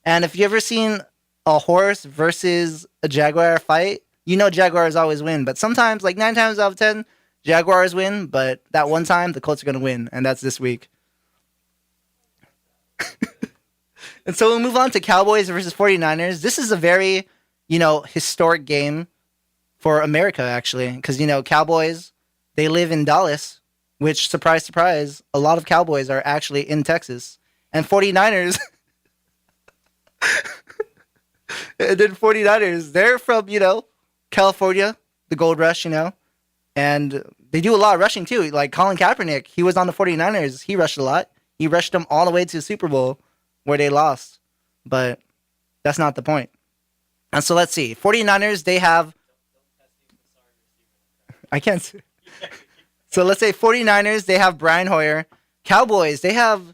And if you ever seen a horse versus a Jaguar fight, Jaguars always win. But sometimes, like 9 times out of 10, Jaguars win. But that one time, the Colts are going to win. And that's this week. And so we'll move on to Cowboys versus 49ers. This is a very, historic game for America, actually. Because, Cowboys, they live in Dallas, which, surprise, surprise, a lot of Cowboys are actually in Texas. And 49ers... and then 49ers, they're from, California, the Gold Rush, and they do a lot of rushing too. Like Colin Kaepernick, he was on the 49ers. He rushed a lot. He rushed them all the way to the Super Bowl where they lost. But that's not the point. And so let's see. 49ers, they have... I can't... So let's say 49ers, they have Brian Hoyer. Cowboys, they have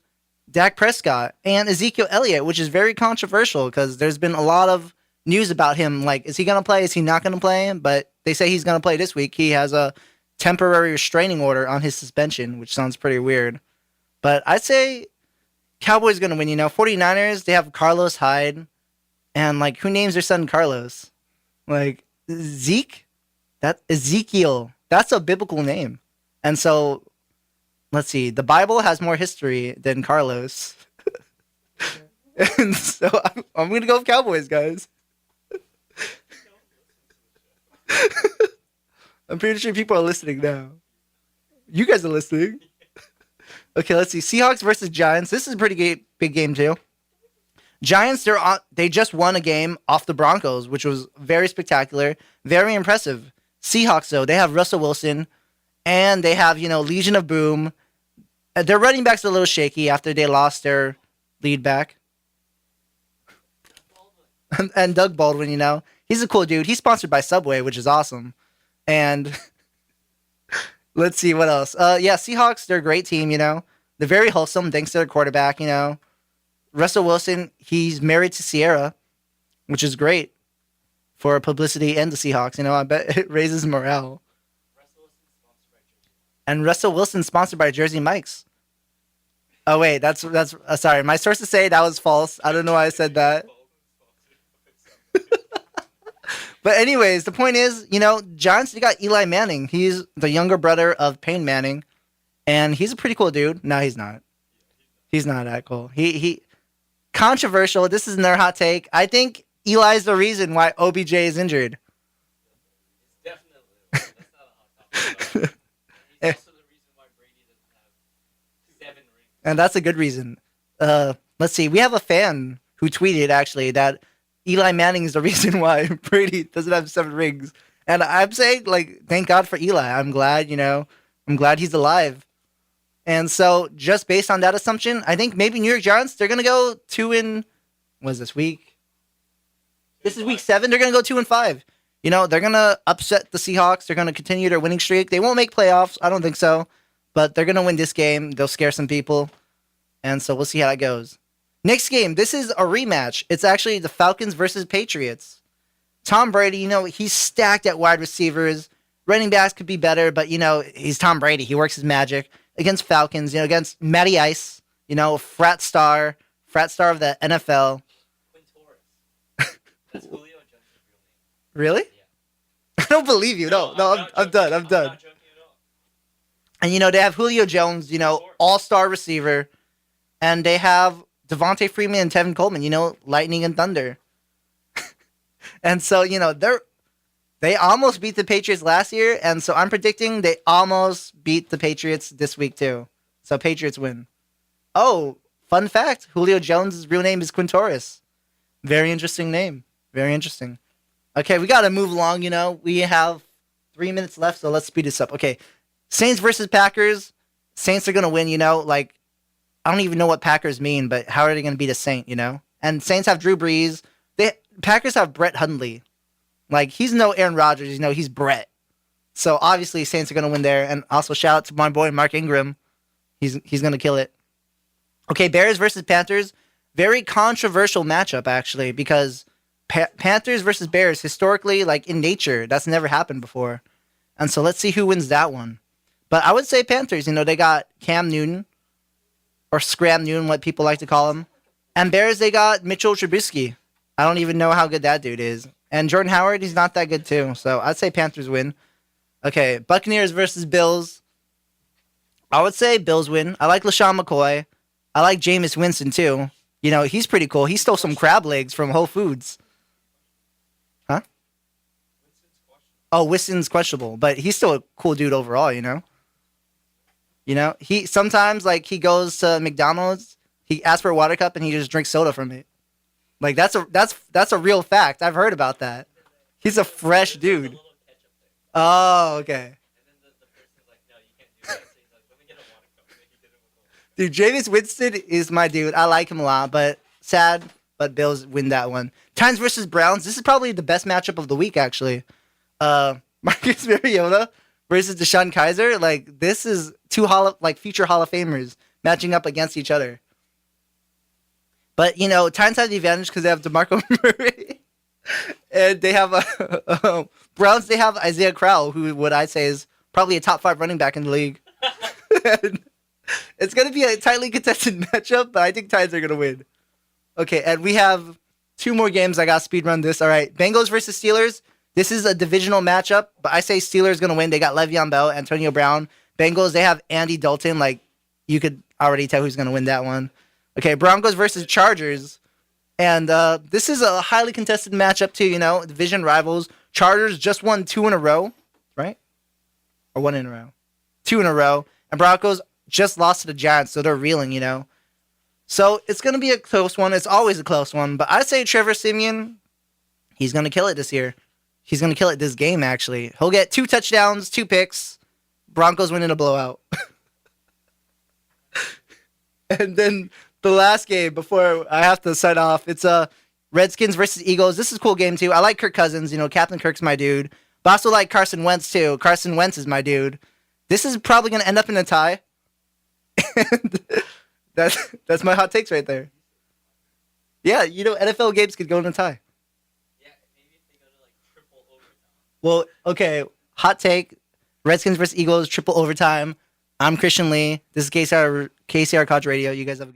Dak Prescott and Ezekiel Elliott, which is very controversial because there's been a lot of news about him. Like, is he going to play? Is he not going to play? But they say he's going to play this week. He has a temporary restraining order on his suspension, which sounds pretty weird. But I'd say Cowboys going to win. 49ers, they have Carlos Hyde. And, like, who names their son Carlos? Like, Zeke? That Ezekiel. That's a biblical name. And so, let's see. The Bible has more history than Carlos. And so, I'm going to go with Cowboys, guys. I'm pretty sure people are listening now. You guys are listening. Okay, let's see. Seahawks versus Giants. This is a pretty big game, too. Giants, they just won a game off the Broncos, which was very spectacular, very impressive. Seahawks, though, they have Russell Wilson, and they have, Legion of Boom. Their running back's a little shaky after they lost their lead back. And Doug Baldwin, he's a cool dude. He's sponsored by Subway, which is awesome. And let's see what else. Seahawks, they're a great team, They're very wholesome thanks to their quarterback, Russell Wilson, he's married to Sierra, which is great for publicity and the Seahawks. I bet it raises morale. And Russell Wilson sponsored by Jersey Mike's. Oh wait, that's sorry. My sources say that was false. I don't know why I said that. But anyways, the point is, Giants, they got Eli Manning. He's the younger brother of Peyton Manning, and he's a pretty cool dude. No, he's not. He's not that cool. He controversial. This isn't their hot take. I think Eli's the reason why OBJ is injured. Definitely. That's not a hot topic. He's also the reason why Brady doesn't have 7 rings. And that's a good reason. Let's see. We have a fan who tweeted, actually, that Eli Manning is the reason why Brady doesn't have 7 rings. And I'm saying, thank God for Eli. I'm glad, I'm glad he's alive. And so, just based on that assumption, I think maybe New York Giants, they're going to go what is this week? This is week 7. They're going to go 2-5. They're going to upset the Seahawks. They're going to continue their winning streak. They won't make playoffs. I don't think so. But they're going to win this game. They'll scare some people. And so, we'll see how that goes. Next game, this is a rematch. It's actually the Falcons versus Patriots. Tom Brady, he's stacked at wide receivers. Running backs could be better, but, he's Tom Brady. He works his magic. Against Falcons, against Matty Ice, frat star of the NFL. Quintoris. That's Julio Jones' real name. Really? Yeah. I don't believe you. No, I'm done. I'm done. Not joking at all. And, they have Julio Jones, all-star receiver. And they have Devontae Freeman and Tevin Coleman, lightning and thunder. And so, they almost beat the Patriots last year, and so I'm predicting they almost beat the Patriots this week too. So Patriots win. Oh, fun fact, Julio Jones' real name is Quintoris. Very interesting name. Very interesting. Okay, we got to move along, We have 3 minutes left, so let's speed this up. Okay, Saints versus Packers. Saints are going to win, I don't even know what Packers mean, but how are they going to beat a Saint, And Saints have Drew Brees. Packers have Brett Hundley. He's no Aaron Rodgers, he's Brett. So, obviously, Saints are going to win there. And also, shout out to my boy, Mark Ingram. He's gonna kill it. Okay, Bears versus Panthers. Very controversial matchup actually, because Panthers versus Bears historically, like in nature, that's never happened before, and so let's see who wins that one. But I would say Panthers. You know, they got Cam Newton, or Scram Newton, what people like to call him, and Bears they got Mitchell Trubisky. I don't even know how good that dude is, and Jordan Howard, he's not that good too. So I'd say Panthers win. Okay, Buccaneers versus Bills. I would say Bills win. I like LaShawn McCoy. I like Jameis Winston too. You know, he's pretty cool. He stole some crab legs from Whole Foods. Huh? Oh, Winston's questionable, but he's still a cool dude overall, you know? You know, he sometimes, like, he goes to McDonald's, he asks for a water cup, and he just drinks soda from it. Like, that's a real fact. I've heard about that. He's a fresh dude. Oh, okay. Dude, Jameis Winston is my dude. I like him a lot, but sad. But Bills win that one. Titans versus Browns. This is probably the best matchup of the week, actually. Marcus Mariota versus Deshaun Kaiser. Like, this is two future Hall of Famers matching up against each other. But, you know, Titans have the advantage because they have DeMarco Murray. And they have Browns, they have Isaiah Crowell, who what I say is probably a top 5 running back in the league. It's going to be a tightly contested matchup, but I think Titans are going to win. Okay, and we have 2 more games. I got to speedrun this. All right, Bengals versus Steelers. This is a divisional matchup, but I say Steelers going to win. They got Le'Veon Bell, Antonio Brown. Bengals, they have Andy Dalton. Like, you could already tell who's going to win that one. Okay, Broncos versus Chargers. And this is a highly contested matchup too, you know, division rivals. Chargers just won 2 in a row, right? Or 1 in a row. 2 in a row. And Broncos just lost to the Giants, so they're reeling, you know. So it's going to be a close one. It's always a close one. But I say Trevor Siemian, he's going to kill it this year. He's going to kill it this game, actually. He'll get 2 touchdowns, 2 picks. Broncos win in a blowout. And then the last game before I have to sign off, it's Redskins versus Eagles. This is a cool game, too. I like Kirk Cousins. You know, Captain Kirk's my dude. But I also like Carson Wentz, too. Carson Wentz is my dude. This is probably going to end up in a tie. And that's my hot takes right there. Yeah, you know, NFL games could go in a tie. Yeah, maybe if they go to like triple overtime. Well, okay, hot take. Redskins versus Eagles, triple overtime. I'm Christian Lee. This is KCR College Radio. You guys have a good